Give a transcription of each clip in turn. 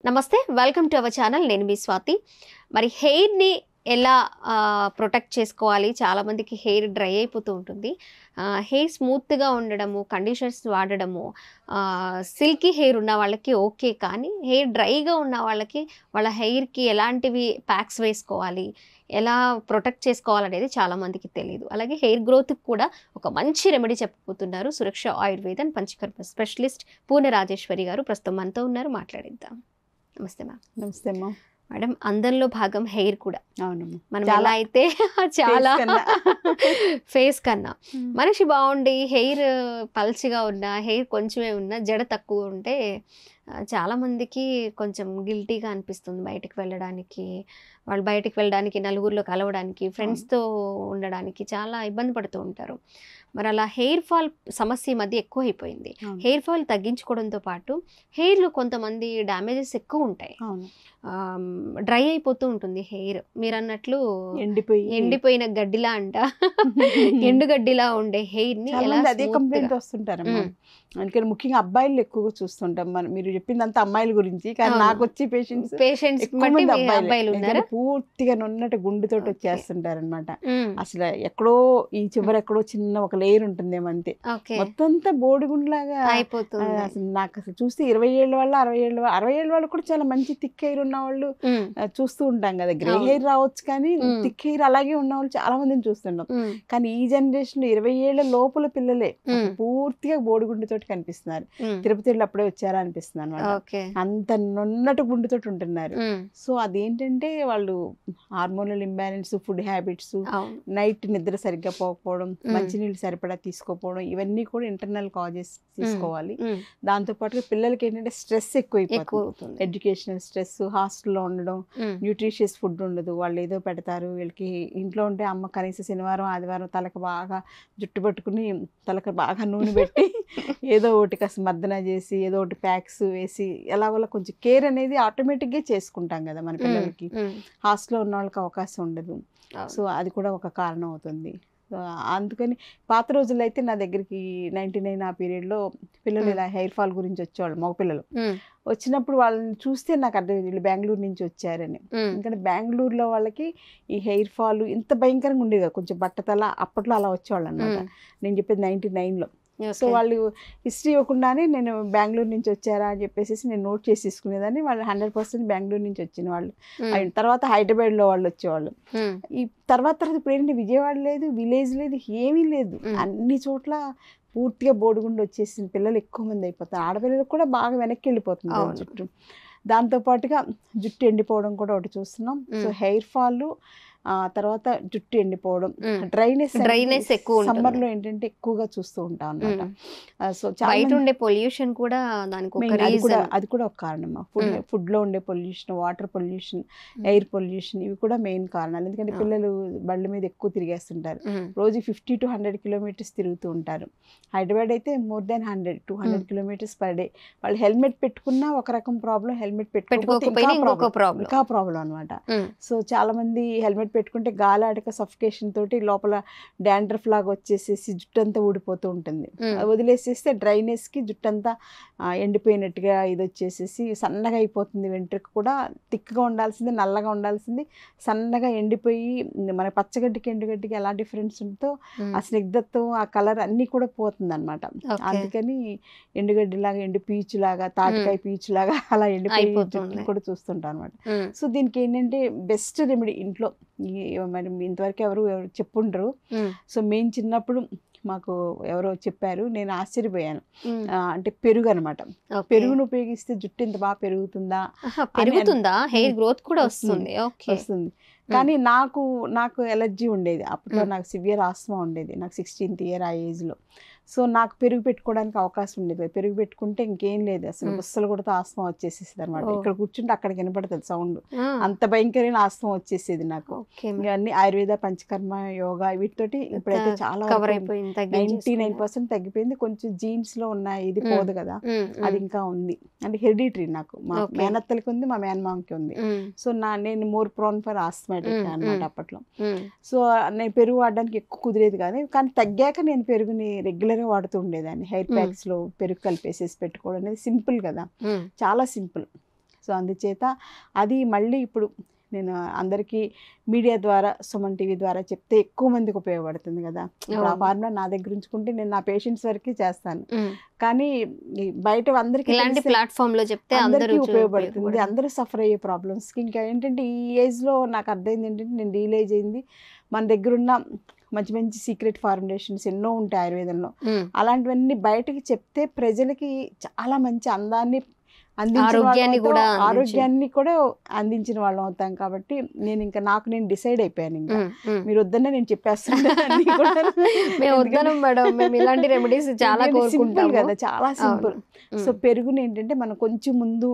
నమస్తే, welcome to our channel. నేను మీ స్వాతి. మరి హెయిర్ని ఎలా ప్రొటెక్ట్ చేసుకోవాలి? చాలామందికి హెయిర్ డ్రై అయిపోతూ ఉంటుంది. హెయిర్ స్మూత్గా ఉండడము, కండిషనర్స్ వాడడము, సిల్కీ హెయిర్ ఉన్న వాళ్ళకి ఓకే. కానీ హెయిర్ డ్రైగా ఉన్న వాళ్ళకి వాళ్ళ హెయిర్కి ఎలాంటివి ప్యాక్స్ వేసుకోవాలి, ఎలా ప్రొటెక్ట్ చేసుకోవాలనేది చాలామందికి తెలియదు. అలాగే హెయిర్ గ్రోత్కి కూడా ఒక మంచి రెమెడీ చెప్పబోతున్నారు సురక్ష ఆయుర్వేద అండ్ పంచకర్మ స్పెషలిస్ట్ పూర్ణ రాజేశ్వరి గారు. ప్రస్తుతం మనతో ఉన్నారు, మాట్లాడిద్దాం. నమస్తే మ్యామ్. నమస్తే అమ్మా. మేడం, అందరిలో భాగం హెయిర్ కూడా. అవునమ్మా. మనం ఎలా అయితే చాలా ఫేస్ కన్నా మనిషి బాగుండి హెయిర్ పల్చిగా ఉన్నా, హెయిర్ కొంచెమే ఉన్నా, జడ తక్కువ ఉంటే చాలామందికి కొంచెం గిల్టీగా అనిపిస్తుంది. వాళ్ళు బయటికి వెళ్ళడానికి, నలుగురిలో కలవడానికి, ఫ్రెండ్స్తో ఉండడానికి చాలా ఇబ్బంది పడుతూ ఉంటారు. మరి అలా హెయిర్ ఫాల్ సమస్య ఈ మధ్య ఎక్కువ అయిపోయింది. హెయిర్ ఫాల్ తగ్గించుకోవడంతో పాటు హెయిర్లో కొంతమంది డ్యామేజెస్ ఎక్కువ ఉంటాయి. డ్రై అయిపోతూ ఉంటుంది హెయిర్. మీరు అన్నట్లు ఎండిపోయిన గడ్డిలా అంట, ఎండుగడ్డిలా ఉండే హెయిర్ ని అదే కంప్లైంట్ వస్తుంటారమ్మా. అందుకని ముఖ్యంగా అబ్బాయిలు ఎక్కువగా చూస్తుంటాం. మీరు చెప్పిందంతా అమ్మాయిల గురించి, కానీ నాకు వచ్చి పేషెంట్స్ పూర్తిగా నున్నటి గుండెతోటి వచ్చేస్తుంటారు అనమాట. అసలు ఎక్కడో ఈ చివరి ఎక్కడో చిన్న ఒక లేయర్ ఉంటుందేమో అంతే, మొత్తం అంతా బోడిగుండ్లాగా అయిపోతుంది. అసలు నాకు అసలు చూస్తే 20 ఏళ్ళ వాళ్ళు, 60 ఏళ్ళ వాళ్ళు కూడా చాలా మంచి థిక్ హెయిర్ ఉన్న వాళ్ళు చూస్తూ ఉంటాం కదా. గ్రే హెయిర్ రావచ్చు కానీ థిక్ హెయిర్ అలాగే ఉన్న వాళ్ళు చాలా మందిని చూస్తుంటాం. కానీ ఈ జనరేషన్ లో 20 ఏళ్ల లోపల పిల్లలే పూర్తిగా బోడిగుండుతోటి కనిపిస్తున్నారు. తిరుపతిలో అప్పుడే వచ్చారా అనిపిస్తుంది అనమాట. అంత నున్నటి గుండెతోటి ఉంటున్నారు. సో అదేంటంటే వాళ్ళు hormonal imbalance, food habits, night నిద్ర సరిగ్గా పోకపోవడం, మంచినీళ్ళు సరిపడా తీసుకోకపోవడం, ఇవన్నీ కూడా ఇంటర్నల్ కాజెస్ తీసుకోవాలి. దాంతో పాటుగా పిల్లలకి ఏంటంటే స్ట్రెస్ ఎక్కువైపోతుంది. ఎడ్యుకేషనల్ స్ట్రెస్, హాస్టల్లో ఉండడం, న్యూట్రిషియస్ ఫుడ్ ఉండదు, వాళ్ళు ఏదో పెడతారు. వీళ్ళకి ఇంట్లో ఉంటే అమ్మ కనీసం శనివారం ఆదివారం తలకు బాగా జుట్టు పట్టుకుని తలకు బాగా నూనె పెట్టి ఏదో ఒకటి కాస్త మర్దన చేసి ఏదో ఒకటి ప్యాక్స్ వేసి ఎలాగోలా కొంచెం కేర్ అనేది ఆటోమేటిక్గా చేసుకుంటాం కదా మన పిల్లలకి. హాస్టల్లో ఉన్న వాళ్ళకి అవకాశం ఉండదు. సో అది కూడా ఒక కారణం అవుతుంది. అందుకని పాత రోజుల్లో అయితే నా దగ్గరికి 99 ఆ పీరియడ్లో పిల్లలు ఇలా హెయిర్ ఫాల్ గురించి వచ్చేవాళ్ళు. మగపిల్లలు వచ్చినప్పుడు వాళ్ళని చూస్తే నాకు అర్థం వీళ్ళు బెంగళూరు నుంచి వచ్చారని. ఎందుకంటే బెంగళూరులో వాళ్ళకి ఈ హెయిర్ ఫాల్ ఇంత భయంకరంగా ఉండేది, కొంచెం బట్టతల అప్పట్లో అలా వచ్చేవాళ్ళు అనమాట. నేను చెప్పేది 99లో. సో వాళ్ళు హిస్టరీ ఇవ్వకుండానే నేను బెంగళూరు నుంచి వచ్చారా అని చెప్పేసి నేను నోట్ చేసి తీసుకునేదాన్ని. వాళ్ళు 100% బెంగళూరు నుంచి వచ్చిన వాళ్ళు. తర్వాత హైదరాబాద్లో వాళ్ళు వచ్చేవాళ్ళు. ఈ తర్వాత ఇప్పుడు ఏంటంటే విజయవాడ లేదు, విలేజ్ లేదు, ఏమీ లేదు, అన్ని చోట్ల పూర్తిగా బోడిగుండు వచ్చేసిన పిల్లలు ఎక్కువ మంది అయిపోతారు. ఆడపిల్లలకు కూడా బాగా వెనక్కి వెళ్ళిపోతుంది జుట్టు. దాంతోపాటుగా జుట్టు ఎండిపోవడం కూడా ఒకటి చూస్తున్నాం. సో హెయిర్ ఫాల్, తర్వాత జుట్టు ఎండిపోవడం, డ్రైనెస్ ఎక్కువ సమ్మర్ లో ఏంటంటే ఎక్కువగా చూస్తూ ఉంటాం అన్నమాట. సో బయట ఉండే పొల్యూషన్ కూడా అది కూడా ఒక కారణం. ఫుడ్ లో ఉండే pollution, water pollution, air pollution, ఇవి కూడా మెయిన్ కారణాలు. ఎందుకంటే పిల్లలు బళ్ళ మీద ఎక్కువ తిరిగేస్తుంటారు. రోజు 50 to 100 కిలోమీటర్స్ తిరుగుతూ ఉంటారు. హైదరాబాద్ అయితే more than 100-200 kilometres per day. వాళ్ళు హెల్మెట్ పెట్టుకున్నా ఒక రకం ప్రాబ్లం, హెల్మెట్ పెట్టుకోకపోతే ఇంకా ప్రాబ్లం అనమాట. సో చాలా మంది హెల్మెట్ పెట్టుకుంటే గాలాడక సఫికేషన్ తోటి లోపల డాండ్రఫ్ లాగా వచ్చేసేసి జుట్టు అంతా ఊడిపోతూ ఉంటుంది. వదిలేసేస్తే డ్రైనెస్ కి జుట్టు అంతా ఎండిపోయినట్టుగా ఇది వచ్చేసేసి సన్నగా అయిపోతుంది. వెంట్రుక కూడా థిక్గా ఉండాల్సింది నల్లగా ఉండాల్సింది సన్నగా ఎండిపోయి మన పచ్చగడ్డికి ఎండుగడ్డికి ఎలా డిఫరెన్స్ ఉంటుందో ఆ స్నిగ్ధత్వం, ఆ కలర్ అన్ని కూడా పోతుంది అనమాట. అందుకని ఎండుగడ్డిలాగా, ఎండు పీచులాగా, తాటికాయ పీచులాగా అలా ఎండిపోయి జుట్టు కూడా చూస్తుంటాం అనమాట. సో దీనికి ఏంటంటే బెస్ట్ రెమెడీ ఇంట్లో, మరి ఇంతవరకు ఎవరు చెప్పుండరు. సో మేము చిన్నప్పుడు మాకు ఎవరో చెప్పారు, నేను ఆశ్చర్యపోయాను. అంటే పెరుగు అనమాట. పెరుగును ఉపయోగిస్తే జుట్టు ఇంత బాగా పెరుగుతుందా, హెయిర్ గ్రోత్ కూడా వస్తుంది. కానీ నాకు ఎలర్జీ ఉండేది అప్పట్లో. నాకు సివియర్ ఆస్మా ఉండేది నాకు 16th year ఆ ఏజ్లో. సో నాకు పెరుగు పెట్టుకోవడానికి అవకాశం ఉండేది. పెరుగు పెట్టుకుంటే ఇంకేం లేదు, అసలు బుస్సలు కూడా ఆస్మా వచ్చేసేది అనమాట. ఇక్కడ కూర్చుంటే అక్కడ వినపడుతుంది సౌండ్, అంత భయంకరమైన ఆస్మా వచ్చేసేది నాకు. ఇవన్నీ ఆయుర్వేద, పంచకర్మ, యోగా వీటితోటి ఇప్పుడైతే చాలా 99% తగ్గిపోయింది. కొంచెం జీన్స్ లో ఉన్న ఇది పోదు కదా, అది ఇంకా ఉంది. అంటే హెరిడిటరీ, నాకు మా మేనత్తలకి ఉంది, మా మేనమామకి ఉంది. సో నేను మోర్ ప్రోన్ ఫర్ ఆస్మాటిక్ అనమాట అప్పట్లో. సో నేను పెరుగు వాడడానికి ఎక్కువ కుదిరేది కానీ తగ్గాక నేను పెరుగుని రెగ్యులర్ గా వాడుతూ ఉండేదాన్ని. హెయిర్ ప్యాక్స్ లో పెరుగు కలిపేసేసి పెట్టుకోవడం అనేది సింపుల్ కదా, చాలా సింపుల్. సో అందుచేత అది మళ్ళీ ఇప్పుడు నేను అందరికీ మీడియా ద్వారా, సుమన్ టీవీ ద్వారా చెప్తే ఎక్కువ మందికి ఉపయోగపడుతుంది కదా. ఇప్పుడు ఆ ఫార్ములా నా దగ్గర ఉంచుకుంటే నేను నా పేషెంట్స్ వరకు చేస్తాను, కానీ బయట అందరికీ ఇలాంటి ప్లాట్ఫామ్ లో చెప్తే అందరికీ ఉపయోగపడుతుంది. అందరూ సఫర్ అయ్యే ప్రాబ్లమ్స్కి. ఇంకా ఏంటంటే ఈ ఏజ్లో నాకు అర్థమైంది ఏంటంటే, నేను రియలైజ్ అయింది, మన దగ్గర ఉన్న మంచి మంచి సీక్రెట్ ఫార్ములేషన్స్ ఎన్నో ఉంటాయి ఆయుర్వేదంలో, అలాంటివన్నీ బయటకి చెప్తే ప్రజలకి చాలా మంచి అందాన్ని ఆరోగ్యాన్ని కూడా అందించిన వాళ్ళం అవుతాం. కాబట్టి నేను ఇంకా నాకు నేను డిసైడ్ అయిపోయాను, ఇంకా మీరు వద్దనే నేను చెప్పేస్తాను కదా, చాలా సింపుల్. సో పెరుగుని ఏంటంటే మనం కొంచెం ముందు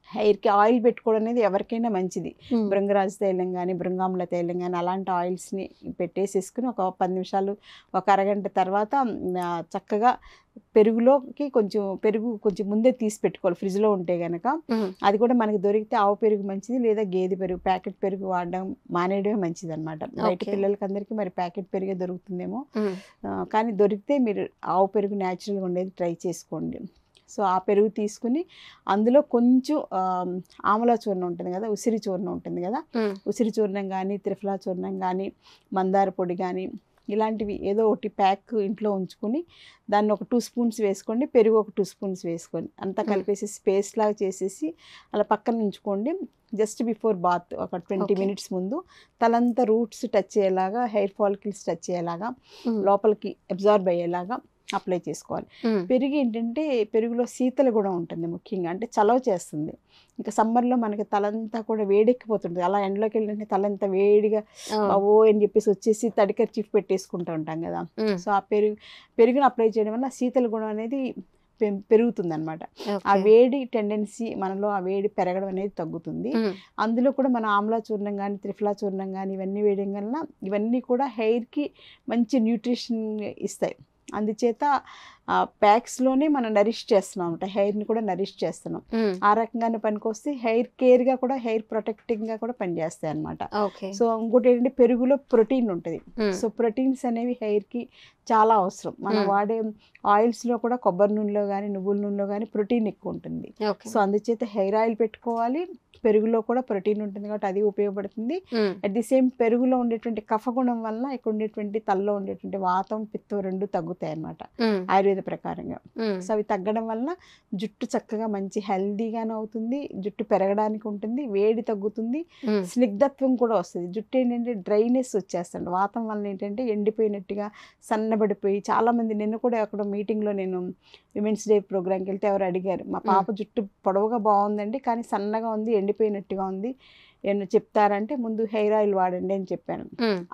హెయిర్కి ఆయిల్ పెట్టుకోవడం అనేది ఎవరికైనా మంచిది. భృంగరాజ తైలం కానీ, భృంగాముల తైలం కానీ, అలాంటి ఆయిల్స్ని పెట్టేసేసుకుని ఒక 10 నిమిషాలు, ఒక అరగంట తర్వాత చక్కగా పెరుగులోకి పెరుగు కొంచెం ముందే తీసి పెట్టుకోవాలి ఫ్రిడ్జ్లో ఉంటే కనుక. అది కూడా మనకి దొరికితే ఆవు పెరుగు మంచిది, లేదా గేదె పెరుగు, ప్యాకెట్ పెరుగు వాడడం మానేయడమే మంచిది అనమాట. బయట పిల్లలకి అందరికీ మరి ప్యాకెట్ పెరుగే దొరుకుతుందేమో, కానీ దొరికితే మీరు ఆవు పెరుగు న్యాచురల్గా ఉండేది ట్రై చేసుకోండి. సో ఆ పెరుగు తీసుకుని అందులో కొంచెం ఆమలా చూర్ణం ఉంటుంది కదా, ఉసిరి చూర్ణం ఉంటుంది కదా, ఉసిరి చూర్ణం కానీ, త్రిఫలా చూర్ణం కానీ, మందార పొడి కానీ, ఇలాంటివి ఏదో ఒకటి ప్యాక్ ఇంట్లో ఉంచుకొని దాన్ని ఒక 2 స్పూన్స్ వేసుకోండి, పెరుగు ఒక 2 స్పూన్స్ వేసుకోండి, అంతా కలిపేసేసి పేస్ట్ లాగా చేసేసి అలా పక్కన ఉంచుకోండి. జస్ట్ బిఫోర్ బాత్ ఒక 20 మినిట్స్ ముందు తలంతా రూట్స్ టచ్ అయ్యేలాగా, హెయిర్ ఫాలికల్స్ టచ్ అయ్యేలాగా, లోపలికి అబ్జార్బ్ అయ్యేలాగా అప్లై చేసుకోవాలి. పెరుగు ఏంటంటే పెరుగులో శీతల గుణం ఉంటుంది ముఖ్యంగా, అంటే చలవ చేస్తుంది. ఇంకా సమ్మర్లో మనకి తలంతా కూడా వేడెక్కిపోతుంది, అలా ఎండలోకి వెళ్ళిన తలంతా వేడిగా ఓ అని చెప్పేసి వచ్చేసి తడికర్ చీఫ్ పెట్టేసుకుంటూ ఉంటాం కదా. సో ఆ పెరుగును అప్లై చేయడం వల్ల శీతల గుణం అనేది పెరుగుతుంది అనమాట. ఆ వేడి టెండెన్సీ మనలో, ఆ వేడి పెరగడం అనేది తగ్గుతుంది. అందులో కూడా మన ఆమ్లా చూర్ణం కానీ, త్రిఫలా చూర్ణం కానీ ఇవన్నీ వేయడం వల్ల ఇవన్నీ కూడా హెయిర్కి మంచి న్యూట్రిషన్ ఇస్తాయి. అందుచేత ప్యాక్స్లోనే మనం నరిష్ చేస్తున్నాం అనమాట, హెయిర్ని కూడా నరిష్ చేస్తున్నాం. ఆ రకంగానే పనికొస్తే హెయిర్ కేర్గా కూడా, హెయిర్ ప్రొటెక్టింగ్గా కూడా పనిచేస్తాయి అనమాట. సో ఇంకోటి ఏంటంటే పెరుగులో ప్రోటీన్ ఉంటుంది. సో ప్రోటీన్స్ అనేవి హెయిర్కి చాలా అవసరం. మనం వాడే ఆయిల్స్లో కూడా కొబ్బరి నూనెలో కానీ, నువ్వుల నూనెలో కానీ ప్రోటీన్ ఎక్కువ ఉంటుంది. సో అందుచేత హెయిర్ ఆయిల్ పెట్టుకోవాలి, పెరుగులో కూడా ప్రోటీన్ ఉంటుంది కాబట్టి అది ఉపయోగపడుతుంది. అట్ ది సేమ్ పెరుగులో ఉండేటువంటి కఫగుణం వల్ల ఇక్కడ ఉండేటువంటి తలలో ఉండేటువంటి వాతం, పిత్తం రెండు తగ్గుతాయి అన్నమాట ఆయుర్వేద ప్రకారంగా. సో అవి తగ్గడం వల్ల జుట్టు చక్కగా మంచి హెల్దీగానే అవుతుంది, జుట్టు పెరగడానికి ఉంటుంది, వేడి తగ్గుతుంది, స్నిగ్ధత్వం కూడా వస్తుంది. జుట్టు ఏంటంటే డ్రైనెస్ వచ్చేస్తుంది, వాతం వల్ల ఏంటంటే ఎండిపోయినట్టుగా సన్నబడిపోయి. చాలామంది నిన్న కూడా అక్కడ మీటింగ్లో నేను విమెన్స్ డే ప్రోగ్రామ్కి వెళ్తే ఎవరు అడిగారు, మా పాప జుట్టు పొడవుగా బాగుందండి కానీ సన్నగా ఉంది, ఎండిపోయినట్టుగా ఉంది, ఏమన్నా చెప్తారంటే ముందు హెయిర్ ఆయిల్ వాడండి అని చెప్పాను.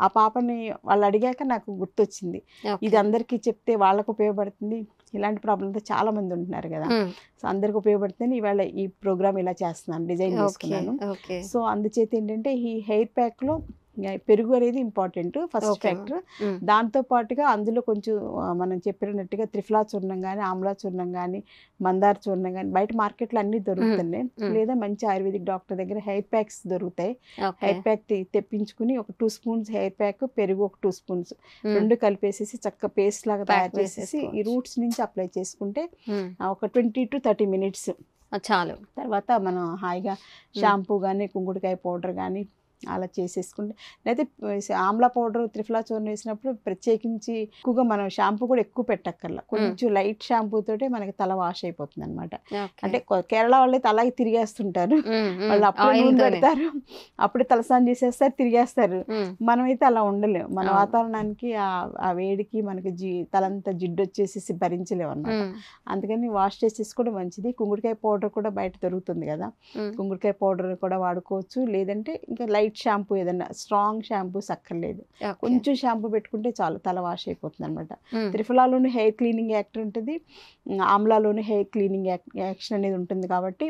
ఆ పాపని వాళ్ళు అడిగాక నాకు గుర్తొచ్చింది, ఇది అందరికీ చెప్తే వాళ్ళకు ఉపయోగపడుతుంది. ఇలాంటి ప్రాబ్లంతో చాలా మంది ఉంటున్నారు కదా, సో అందరికి ఉపయోగపడుతుంది. ఇవాళ ఈ ప్రోగ్రామ్ ఇలా చేస్తున్నాను, డిజైన్ చేసుకున్నాను. సో అందుచేత ఏంటంటే ఈ హెయిర్ ప్యాక్లో పెరుగు అనేది ఇంపార్టెంట్ ఫస్ట్ ఫ్యాక్టర్. దాంతో పాటుగా అందులో కొంచెం మనం చెప్పినట్టుగా త్రిఫలా చూర్ణం కానీ, ఆమ్లా చూర్ణం కానీ, మందార చూర్ణం కానీ బయట మార్కెట్లో అన్నీ దొరుకుతున్నాయి. లేదా మంచి ఆయుర్వేదిక్ డాక్టర్ దగ్గర హెయిర్ ప్యాక్స్ దొరుకుతాయి. హెయిర్ ప్యాక్ తెప్పించుకుని ఒక 2 స్పూన్స్ హెయిర్ ప్యాక్, పెరుగు ఒక 2 స్పూన్స్ రెండు కలిపేసేసి చక్క పేస్ట్ లాగా తయారు చేసేసి ఈ రూట్స్ నుంచి అప్లై చేసుకుంటే ఒక 20 to 30 మినిట్స్ చాలు. తర్వాత మనం హాయిగా షాంపూ కానీ, కుంకుడుకాయ పౌడర్ కానీ అలా చేసేసుకుంటే, లేకపోతే ఆమ్లా పౌడర్, త్రిఫలా చూర్ణం వేసినప్పుడు ప్రత్యేకించి ఎక్కువగా మనం షాంపూ కూడా ఎక్కువ పెట్టక్కర్లా, కొంచెం లైట్ షాంపూ తోటే మనకి తల వాష్ అయిపోతుంది అనమాట. అంటే కేరళ వాళ్ళైతే అలాగే తిరిగేస్తుంటారు, వాళ్ళు అప్పుడే నూనె పెడతారు, అప్పుడే తలస్నానం చేసేస్తారు, తిరిగేస్తారు. మనమైతే అలా ఉండలేము, మన వాతావరణానికి ఆ వేడికి మనకి తలంతా జిడ్డు వచ్చేసి భరించలేము అనమాట. అందుకని వాష్ చేసేసి కూడా మంచిది. కుంకుడుకాయ పౌడర్ కూడా బయట దొరుకుతుంది కదా, కుంకుడుకాయ పౌడర్ కూడా వాడుకోవచ్చు. లేదంటే ఇంకా లైట్ షాంపూ, ఏదన్నా స్ట్రాంగ్ షాంపూస్ అక్కర్లేదు, కొంచెం షాంపూ పెట్టుకుంటే చాలు, తల వాష్ అయిపోతుంది అనమాట. త్రిఫలాలోని హెయిర్ క్లీనింగ్ యాక్ట్ ఉంటుంది, ఆమ్లాలోని హెయిర్ క్లీనింగ్ యాక్షన్ అనేది ఉంటుంది. కాబట్టి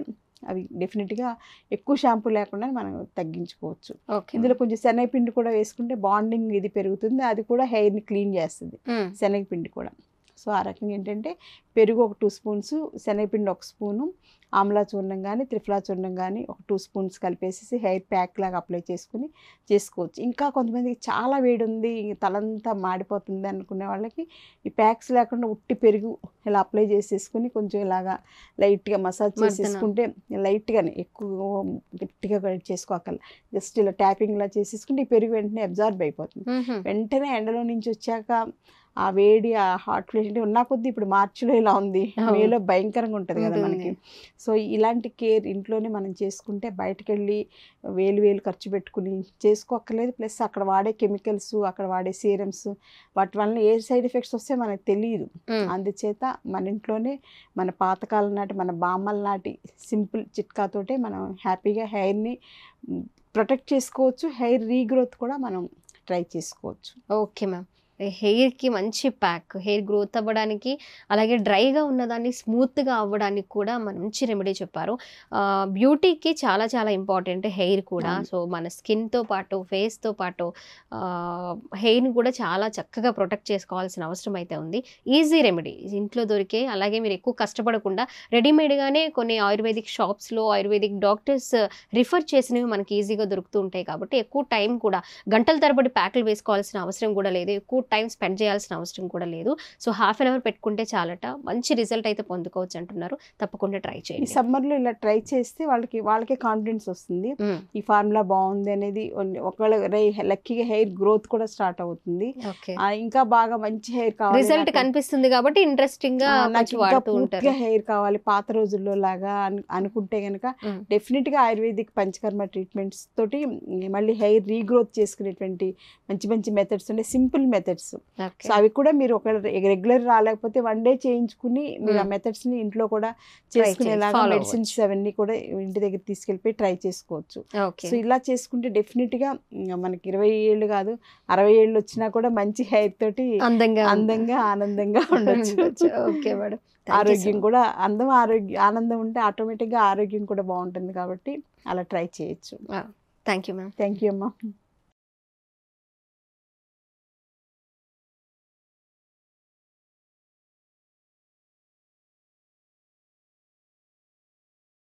అవి డెఫినెట్గా ఎక్కువ షాంపూ లేకుండా మనం తగ్గించుకోవచ్చు. ఇందులో కొంచెం శనగపిండి కూడా వేసుకుంటే బాండింగ్ ఇది పెరుగుతుంది, అది కూడా హెయిర్ని క్లీన్ చేస్తుంది శనగపిండి కూడా. సో ఆ రకంగా ఏంటంటే పెరుగు ఒక 2 స్పూన్స్, శనగపిండి 1 స్పూను, ఆమ్లా చూర్ణం కానీ త్రిఫలా చూర్ణం కానీ ఒక 2 స్పూన్స్ కలిపేసేసి హెయిర్ ప్యాక్ లాగా అప్లై చేసుకుని చేసుకోవచ్చు. ఇంకా కొంతమందికి చాలా వేడి ఉంది, తలంతా మాడిపోతుంది అనుకునే వాళ్ళకి ఈ ప్యాక్స్ లేకుండా ఉట్టి పెరుగు ఇలా అప్లై చేసేసుకుని కొంచెం ఇలాగా లైట్గా మసాజ్ చేసేసుకుంటే, లైట్గానే ఎక్కువ గట్టిగా చేసుకోకల్లా జస్ట్ ఇలా ట్యాపింగ్లా చేసేసుకుంటే ఈ పెరుగు వెంటనే అబ్జార్బ్ అయిపోతుంది. వెంటనే ఎండలో నుంచి వచ్చాక ఆ వేడి, ఆ హాట్ ఫ్లష్ అంటే ఉన్న కొద్దీ ఇప్పుడు మార్చిలో ఇలా ఉంది, మేలో భయంకరంగా ఉంటుంది కదా మనకి. సో ఇలాంటి కేర్ ఇంట్లోనే మనం చేసుకుంటే బయటకు వెళ్ళి వేలు ఖర్చు పెట్టుకుని చేసుకోక్కర్లేదు. ప్లస్ అక్కడ వాడే కెమికల్స్, అక్కడ వాడే సీరమ్స్, వాటి వల్ల ఏ సైడ్ ఎఫెక్ట్స్ వస్తే మనకు తెలియదు. అందుచేత మన ఇంట్లోనే మన పాతకాలం నాటి, మన బామ్మల నాటి సింపుల్ చిట్కాతోటే మనం హ్యాపీగా హెయిర్ని ప్రొటెక్ట్ చేసుకోవచ్చు. హెయిర్ రీగ్రోత్ కూడా మనం ట్రై చేసుకోవచ్చు. Okay ma'am. హెయిర్కి మంచి ప్యాక్, హెయిర్ గ్రోత్ అవ్వడానికి, అలాగే డ్రైగా ఉన్నదాన్ని స్మూత్గా అవ్వడానికి కూడా మంచి రెమెడీ చెప్పారు. బ్యూటీకి చాలా చాలా ఇంపార్టెంట్ హెయిర్ కూడా. సో మన స్కిన్తో పాటు ఫేస్తో పాటు హెయిర్ని కూడా చాలా చక్కగా ప్రొటెక్ట్ చేసుకోవాల్సిన అవసరం అయితే ఉంది. ఈజీ రెమెడీ ఇంట్లో దొరికే, అలాగే మీరు ఎక్కువ కష్టపడకుండా రెడీమేడ్గానే కొన్ని ఆయుర్వేదిక్ షాప్స్లో ఆయుర్వేదిక్ డాక్టర్స్ రిఫర్ చేసినవి మనకి ఈజీగా దొరుకుతూ ఉంటాయి. కాబట్టి ఎక్కువ టైం కూడా గంటల తరబడి ప్యాకులు వేసుకోవాల్సిన అవసరం కూడా లేదు, ఎక్కువ టైం స్పెండ్ చేయాల్సిన అవసరం కూడా లేదు. సో ½ అన్ అవర్ పెట్టుకుంటే చాలట, మంచి రిజల్ట్ అయితే పొందుకోవచ్చు అంటున్నారు. తప్పకుండా ట్రై చేయండి. ఈ సమ్మర్లో ఇలా ట్రై చేస్తే వాళ్ళకే కాన్ఫిడెన్స్ వస్తుంది, ఈ ఫార్ములా బాగుంది అనేది. ఒకవేళ లక్కీగా హెయిర్ గ్రోత్ కూడా స్టార్ట్ అవుతుంది, ఇంకా బాగా మంచి హెయిర్ కావాలి, రిజల్ట్ కనిపిస్తుంది కాబట్టి ఇంట్రెస్టింగ్ గా పూర్తిగా హెయిర్ కావాలి పాత రోజుల్లో లాగా అనుకుంటే గనక డెఫినెట్ గా ఆయుర్వేదిక్ పంచకర్మ ట్రీట్మెంట్స్ తోటి మళ్ళీ హెయిర్ రీగ్రోత్ చేసుకునేటువంటి మంచి మంచి మెథడ్స్ ఉండే, సింపుల్ మెథడ్స్. సో అవి కూడా మీరు ఒక రెగ్యులర్ రాలేకపోతే 1 డే చేయించుకుని మీరు ఆ మెథడ్స్ ని ఇంట్లో కూడా చేసుకునేలాగా మెడిసిన్స్ అవన్నీ కూడా ఇంటి దగ్గర తీసుకెళ్ళిపోయి ట్రై చేసుకోవచ్చు. సో ఇలా చేసుకుంటే డెఫినెట్ గా మనకి 20 ఏళ్ళు కాదు 60 ఏళ్ళు వచ్చినా కూడా మంచి హెయిర్ తోటి అందంగా ఆనందంగా ఉండొచ్చు. Okay madam. ఆరోగ్యం కూడా ఆనందం ఉంటే ఆటోమేటిక్ గా ఆరోగ్యం కూడా బాగుంటుంది కాబట్టి అలా ట్రై చేయొచ్చు. Thank you ma'am. Thank you అమ్మా.